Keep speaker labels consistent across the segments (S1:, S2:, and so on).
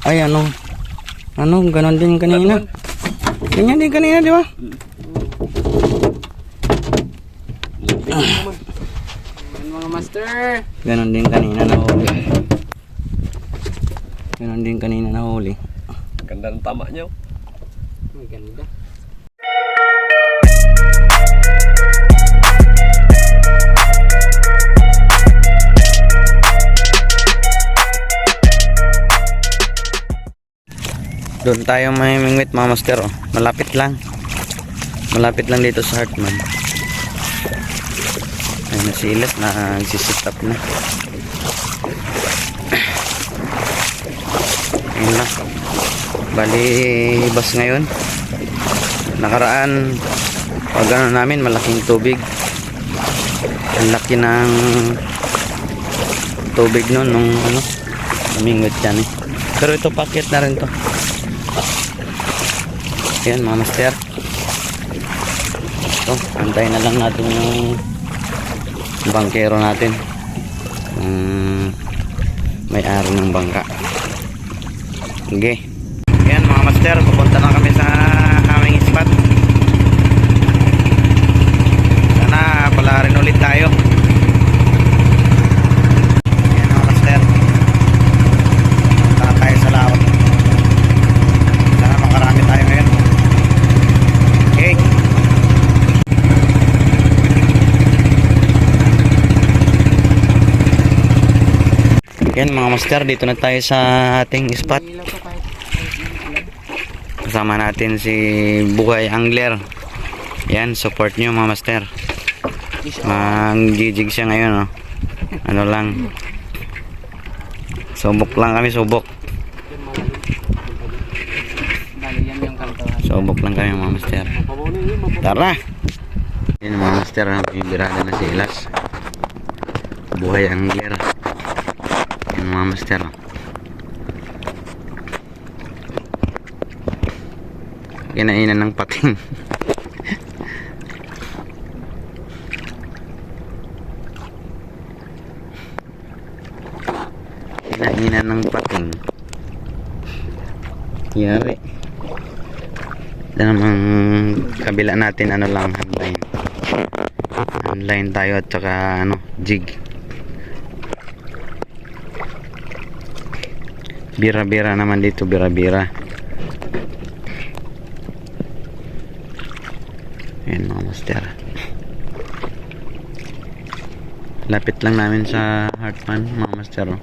S1: Ay, ano? Ano, ganon din kanina. Ganyan din kanina, di ba?
S2: Yan mga master.
S1: Ganon din kanina na huli. Ganon din kanina na huli.
S3: Ganda ng tama niyo.
S2: May ganda.
S1: Doon tayo mamimingwit mga master. Oh. Malapit lang. Malapit lang dito sa Hartman. Ay, nasilas na nagsisitap na. Ayun na. Bali bas ngayon. Nakaraan pag ano namin malaking tubig. Ang laki ng tubig noon nung ano mamingwit yan eh. Pero ito packet na rin to. Ayan mga master. Ito, antayin na lang natin yung bangkero natin. May-ari ng bangka. Okay. Ayan mga master, pupunta na kami sa aming spot. Sana pala rin ulit tayo. Ayan mga master. Punta na tayo sa lawak. Sana makarami tayo ngayon. Okay. Yan mga master, dito na tayo sa ating spot. Kasama natin si Buhay Angler. Yan, support nyo mga master. Mag-jig siya ngayon. Oh. Ano lang. Subok lang kami, subok. Subok lang kami mga master. Tara! Yan mga master, may birada na si Ilas. Buhay Angler. Yan mga master. Kinainan ng pating. Kinainan ng pating. Yari. Ito namang kabila natin ano lang handline. Handline tayo at saka ano jig. Bira-bira naman dito, bira-bira. Ayan mga master. Lapit lang namin sa Hartman mga master. Oh.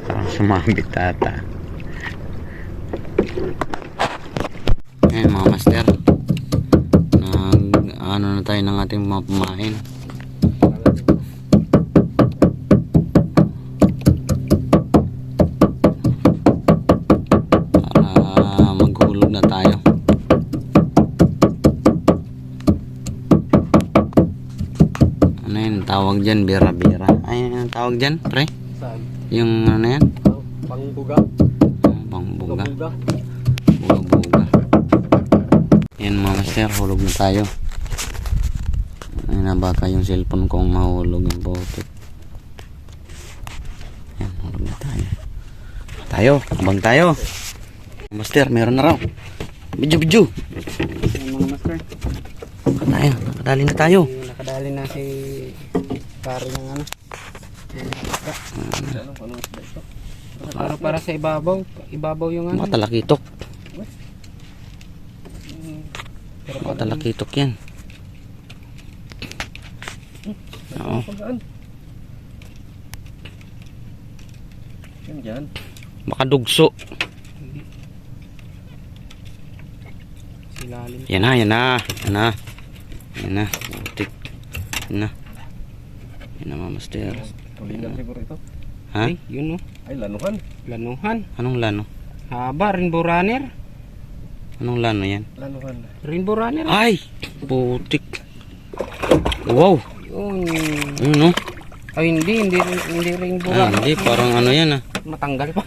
S1: Parang sumabit ata. Ayan mga master. Ano na tayo ng ating mga pamain. Tawag dyan, bira-bira. Ay, ang tawag dyan, pre?
S2: Saan?
S1: Yung ano yan?
S2: Pangbuga.
S1: Pangbuga. Buga-buga. Yan mga master, hulog na tayo. Ay na baka yung cellphone kong mahulog yung botet. Yan, hulog na tayo. Abang tayo. Master, meron na raw. Bidyo.
S2: Yan mga master.
S1: Nakadali na tayo.
S2: Nakadali na si Kari ng ano. Ano para sa ibabaw? Ibabaw yung ano.
S1: Mga talakitok. Mga talakitok yan. Oo.
S3: Yan dyan.
S1: Baka dugso.
S2: Silalim.
S1: Yan na. Butik. Yan na mga master.
S3: Tulingan siguro ito.
S1: Ha?
S2: Ay, yun o.
S3: Ay, lanuhan.
S2: Lanuhan.
S1: Anong lano?
S2: Haba, Rainbow Runner.
S1: Anong lano yan?
S3: Lanuhan.
S2: Rainbow Runner.
S1: Ay! Butik. Wow!
S2: Yun.
S1: Ano?
S2: Ay, hindi Rainbow Runner.
S1: Hindi, parang ano yan
S2: Matanggal pa.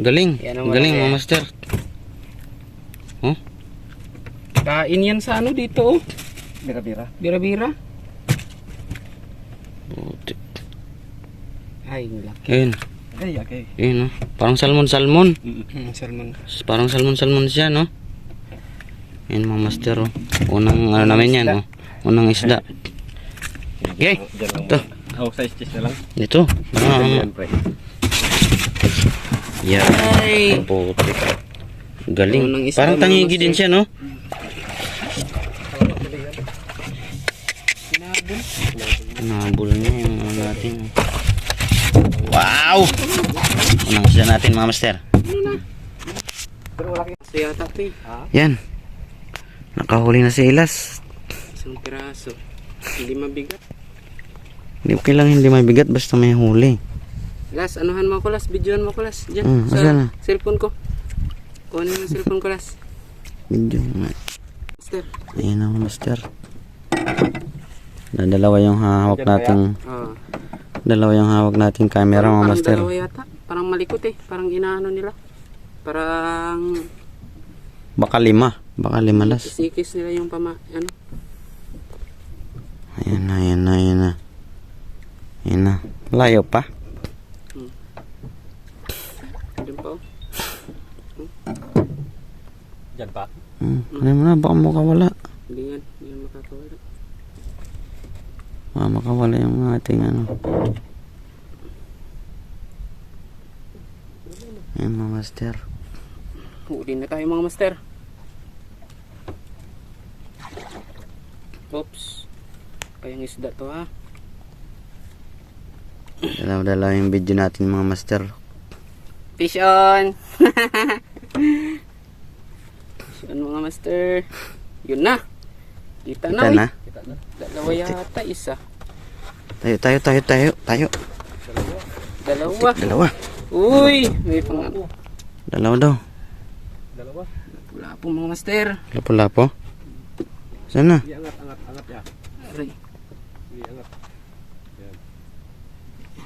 S1: Galing.
S2: Yan ang
S1: Galing
S2: malaki.
S1: mga master. Oh?
S2: Kain yan sa ano dito oh.
S3: Bira-bira.
S2: Bira-bira.
S1: Putik.
S2: Ay, laki.
S1: Ayun.
S3: Ay, okay.
S1: Ayun, oh. Parang salmon-salmon.
S2: Salmon.
S1: Parang salmon-salmon siya, no? Ayun, mga master, oh. Unang, ano namin yan, oh. Unang isda. Okay.
S3: Diyan lang
S1: Ito.
S3: mo. Oh, size cheese na lang.
S1: Ito.
S3: Yan, pre.
S1: Yan. Putik.
S2: Unang
S1: Galing.
S2: isda,
S1: Parang
S2: mga
S1: tangigi
S2: master.
S1: din siya, no? Nabul niya yung mga natin. Wow! Unang isda natin, mga master.
S2: Ito yata ito eh.
S1: Yan. Nakahuli na si Ilas.
S2: Isang piraso. Hindi mabigat.
S1: Hindi okay lang, hindi mabigat basta may huli.
S2: Las, anuhan mo ko, Las. Videohan mo ko, Las. Diyan, sa
S1: asan na?
S2: cellphone ko. Kunin mo yung cellphone ko, Las.
S1: Video nga.
S2: Master.
S1: Ayan na, master. Dalawa yung hawak nating
S2: Oh.
S1: dalawa yung hawak nating camera, mga
S2: Parang
S1: master.
S2: dalawa yata. Parang malikot eh. Parang inaano nila. Parang
S1: Baka lima las.
S2: isikis nila yung ano.
S1: Ayan na, ayan na, ayan na. Ayan na. Layo pa.
S2: Diyan pa oh.
S3: Diyan pa.
S1: Ano mo na, baka makawala.
S2: Hindi yan. Hindi yan makakawala.
S1: Baka makawala yung ating ano. Ayan, mga master.
S2: Huli na tayo, mga master. Oops. Kayang isda to, ha.
S1: Dalaw-dalaw yung video natin, mga master.
S2: Fish on. Fish on, mga master. Yun na. Kita na,
S1: Kita na.
S2: Dalawa yata, isa.
S1: Tayo.
S2: Dalawa.
S1: Dalawa.
S2: Uy, may pang
S1: Dalawa daw.
S3: Dalawa.
S2: wala po, mga master.
S1: Lapo-lapo. Sana?
S3: Angat ya.
S2: Aray.
S3: Angat.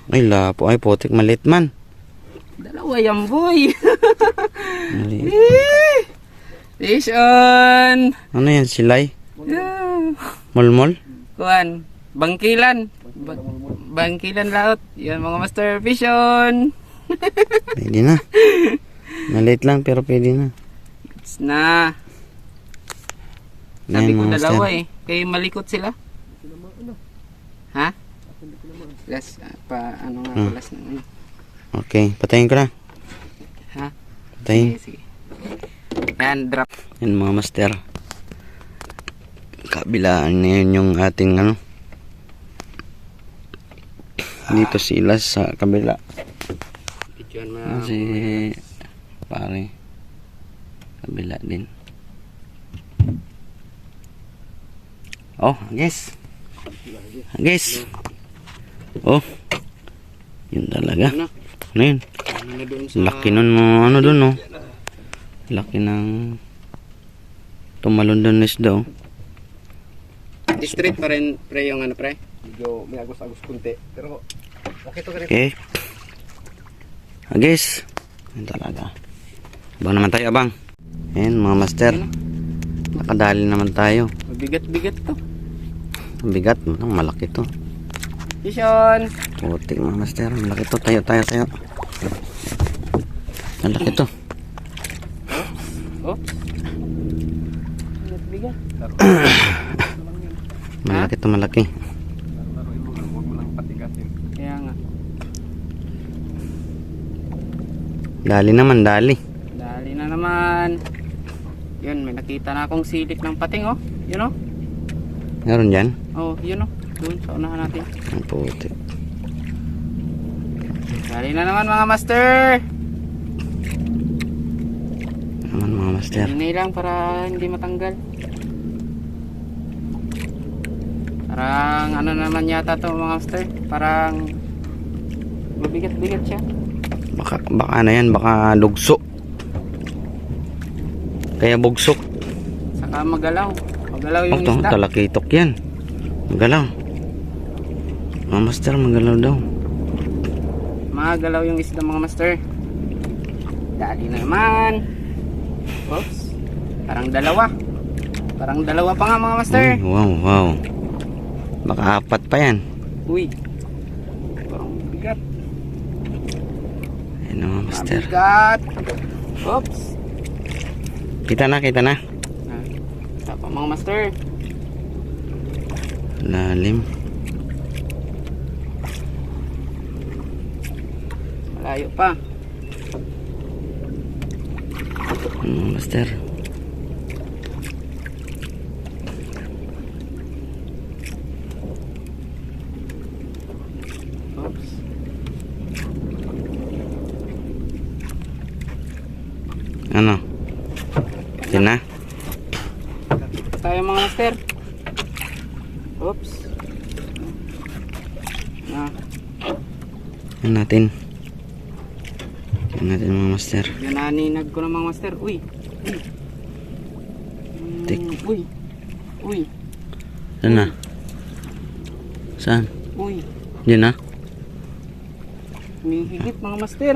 S1: Ay, lapo. Ay, putik. Malit man.
S2: Dalawa yan, boy.
S1: Maliit.
S2: Fish on.
S1: Ano yan? Silay?
S2: Yeah.
S1: Mulmol?
S2: Kuan, bangkilan. Bangkilan laot. Yan, mga master, fish on.
S1: Pwede na. Maliit lang pero pwede na.
S2: It's na. Sabi
S1: Ayan,
S2: ko
S1: mga
S2: dalawa
S1: master.
S2: eh. Kayo malikot sila. Ha? Last, ano nga
S1: Hmm.
S2: last na ano.
S1: Okay, patayin ko na.
S2: Ha?
S1: Patayin.
S2: Sige. Yan, drop.
S1: Yan, mga master. Kabilaan na yun yung ating ano. Dito sila sa kabila.
S2: Videoan mo na.
S1: Si pare. Kabila din. Oh, guys. Oh. Yun talaga.
S2: Ano?
S1: Ano yun?
S2: Ano na doon sa...
S1: Laki nun mo, ano dun, no? Laki ng tumalon dun isda, oh.
S2: District pa rin, pre, yung ano, pre?
S3: Medyo may agos-agos kunti. Pero okay to ganito.
S1: Okay. Guys. Yun talaga. Abang naman tayo, abang. Ayan, mga master. Nakadali naman tayo.
S2: Mabigat-bigat to.
S1: Ang bigat, malaki to.
S2: Fish on.
S1: Putik, mga master. Malaki to. Tayo. Malaki to.
S2: Oh. Bigat-bigat.
S1: Malaki to, malaki.
S3: Laruin mo lang, huwag mo lang patigasin.
S2: Kaya nga.
S1: Dali naman, dali.
S2: Dali na naman. Yun, may nakita na akong silip ng pating, oh. Yun, oh.
S1: Meron dyan?
S2: Oh, yun, oh. Doon, sa unahan natin.
S1: Ang putik.
S2: Dali na naman, mga master.
S1: Naman, mga master.
S2: Hinay lang para hindi matanggal. Parang ano naman yata to, mga master. Parang mabigat-bigat siya.
S1: Baka ano yan, baka lugso. Kaya bugsok.
S2: Saka magalaw. Magalaw yung
S1: Ito,
S2: isda.
S1: talakitok yan. Magalaw. Mga master, magalaw daw.
S2: Magalaw yung isda, mga master. Dali na naman. Oops. Parang dalawa. Parang dalawa pa nga, mga master.
S1: Wow. Baka apat pa yan.
S2: Uy.
S1: Yan mga master.
S2: Mabigat. Oops.
S1: Kita na, kita na.
S2: Tapa mga master.
S1: Lalim.
S2: Malayo pa.
S1: Mga master.
S2: Oops.
S1: Ano? Yan na.
S2: Tayo mga master. Oops.
S1: Yan natin. Yan natin mga master.
S2: Yan naninag ko ng mga master. Uy. Uy.
S1: Tik.
S2: Uy. Uy.
S1: Saan na? Saan?
S2: Uy.
S1: Yan na.
S2: Humihigit mga master.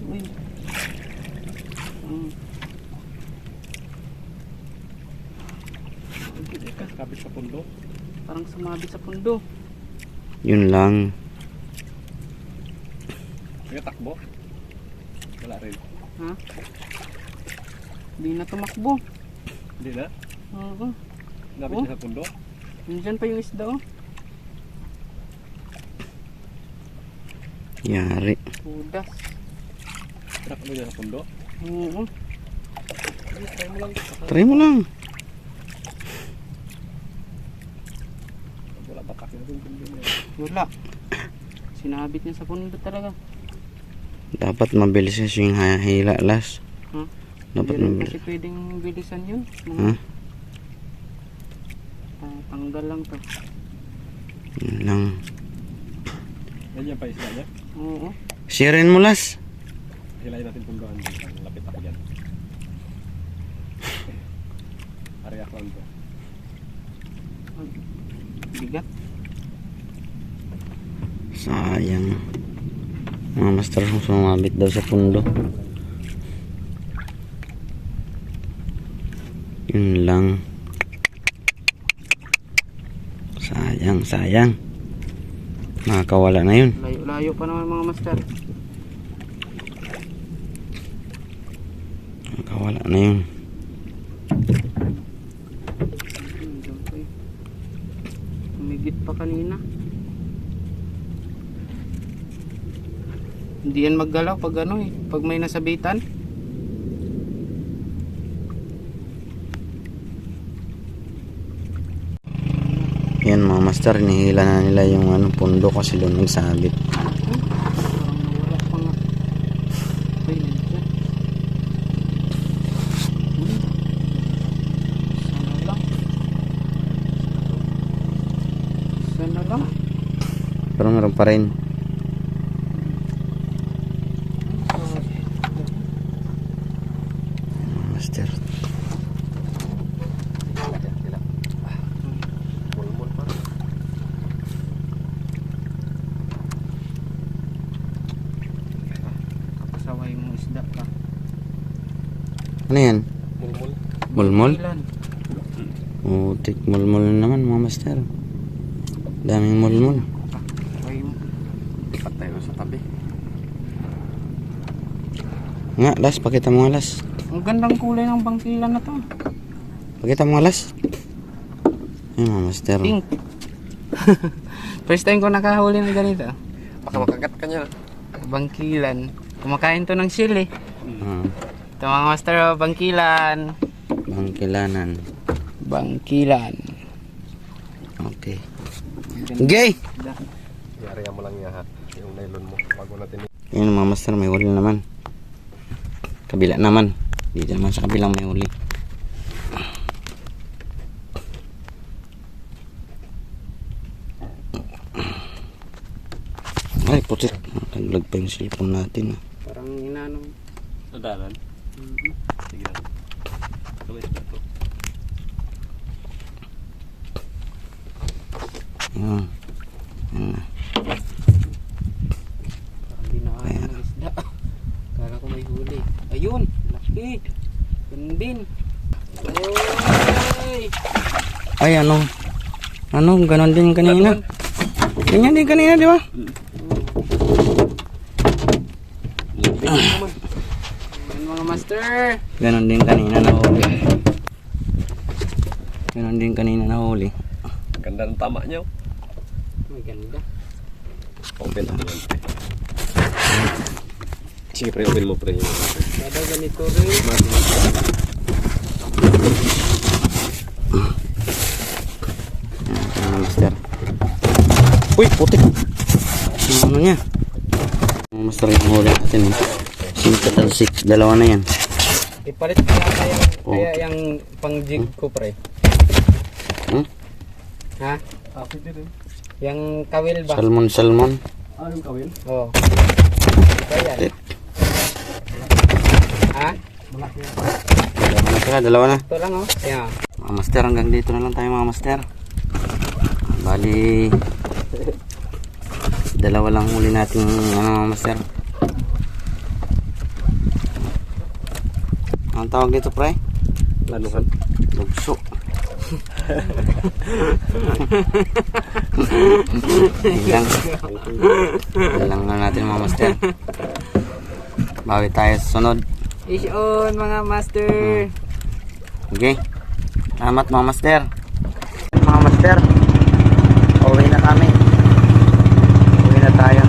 S2: Uy.
S3: Kapit sa pundo.
S2: Parang sumabit sa pundo.
S1: Yun lang.
S3: Nagatakbo. Wala rin.
S2: Ha? Hindi na tumakbo.
S3: Hindi na.
S2: Oo.
S3: Kapit
S2: Oh.
S3: na sa pundo.
S2: Nandyan pa yung isda oh.
S1: Yari.
S2: Pudas.
S3: Takbo dyan sa pundo.
S2: Oo.
S3: Try mo lang.
S1: Try mo lang.
S3: Wala pa takbo yung pundo niya.
S2: Wala. Sinabit niya sa pundo talaga.
S1: Dapat mabilis yung hila las.
S2: Ha?
S1: Dapat
S2: Hindi rin
S1: mabilis.
S2: kasi pwedeng bilisan yun.
S1: Ha?
S2: Tanggal lang to.
S1: Yun lang.
S3: Yan pa isla niya.
S2: Oo.
S1: Sharein mo las.
S3: Hilayin natin pundoan. Lapit ako dyan. Area lang to.
S2: Bigat.
S1: Sayang. Mga master sumabit daw sa pundo. Yun lang. Sayang, sayang. Nakakawala na yun.
S2: Layo-layo pa naman mga master.
S1: Nakakawala na yun.
S2: Diyan pa eh. Humigit pa kanina. Hindi yan maggalaw pag ano eh. Pag may nasabitan.
S1: Yan mga master, nihila na nila yung ano, pundo kasi doon nagsabit.
S2: Parang nawala pa nga. Ay, nandiyan. Sana lang. Sana lang.
S1: Pero meron pa rin. Mga master.
S3: Mulmul pa.
S2: Kapasaway mo isda pa.
S1: Ano yan?
S3: Mulmul.
S1: Mulmul?
S2: Ilan?
S1: Utik mulmul naman mga master. Daming mulmul.
S2: Kapasaway mo.
S3: Patay mo sa tabi.
S1: Nga, las, pakita mo nga las.
S2: Ang gandang kulay ng bangkilan na to.
S1: Pakita mo nga las. Ay mga master.
S2: Pink. First time ko nakahuli ng ganito.
S3: Baka makagat ka niya.
S2: Bangkilan. Kumakain to ng sili.
S1: Ah,
S2: Ito mga master, oh, bangkilan.
S1: bangkilanan.
S2: Bangkilan.
S1: Okay. Okay.
S3: Yari mo lang yan ha. Yung nylon mo. Bago natin.
S1: Yan mga master, may huli naman. Kabila naman. Dito naman sa kabilang may huli. Ay, putik. Naglag pa yung cellphone natin.
S2: Parang inanong.
S3: Nadalan. Sige na. Tuloy na to.
S1: Yan. Yan.
S2: Parang dinaanan ng isda. Kala ko may huli. Ayun! Laki! Gandin! Oy!
S1: Ay, ano? Ano? Ganon din yung kanina. Ganyan din kanina, di ba?
S2: Yan mga master.
S1: Ganon din kanina nahuli. Ganon din kanina nahuli.
S3: Ganda ng tama niya.
S2: May ganda.
S3: Open natin yan. Sige pre, open mo pre.
S2: Kada ganito rin.
S1: Ayan, master. Uy, putik. Ano niya? Master yung huli natin eh. Sintatalsik, dalawa na yan.
S2: Ipalit kaya yung,
S1: Oh.
S2: kaya yung pang jig ko pre.
S1: Hmm?
S2: Ha?
S3: Kapit din.
S2: Yung kawil ba?
S1: Salmon.
S3: Ah, yung kawin?
S2: Oo. Ito yan. Ha?
S1: Dalawa na.
S2: Ito lang oh. Yan.
S1: Mga master, hanggang dito na lang tayo mga master. Bali, dalawa lang huli natin mga master. Ang tawag dito pre?
S3: Lanuhan.
S1: Lugso. Yan lang na natin mga master. Bawi tayo sa sunod.
S2: Fish on mga master.
S1: Okay. Salamat mga master. Mga master, uwi na kami. Uwi na tayo.